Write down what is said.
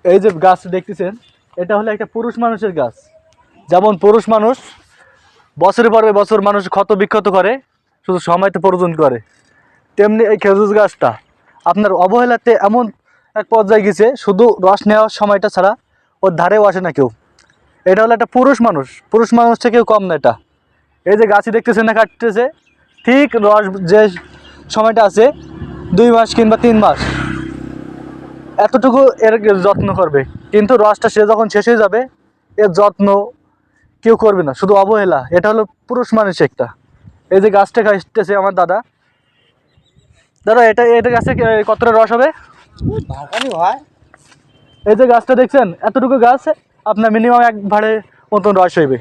এই যে গাছ দেখতেছেন, এটা হলো একটা পুরুষ মানুষের গাছ। যেমন পুরুষ মানুষ বছরের পর বছর মানুষ ক্ষত বিক্ষত করে, শুধু সময়তে প্রয়োজন করে, তেমনি এই খেজুর গাছটা আপনার অবহেলাতে এমন এক পর্যায়ে গেছে, শুধু রস নেওয়ার সময়টা ছাড়া ওর ধারেও আসে না কেউ। এটা হলো একটা পুরুষ মানুষ, পুরুষ মানুষ থেকেও কম না এটা। এই যে গাছই দেখতেছেন না কাটতেছে, ঠিক রস যে সময়টা আছে 2 মাস কিংবা 3 মাস, এতটুকু এর যত্ন করবে। কিন্তু রসটা সে যখন শেষ হয়ে যাবে, এর যত্ন কেউ করবে না, শুধু অবহেলা। এটা হলো পুরুষ মানুষ একটা। এই যে গাছটা কাটতেছে আমার দাদা, দাদা এটা এটা গাছে কতটা রস হবে? এই যে গাছটা দেখছেন, এতটুকু গাছ আপনার মিনিমাম 1 ভাড়ে মতন রস হইবে।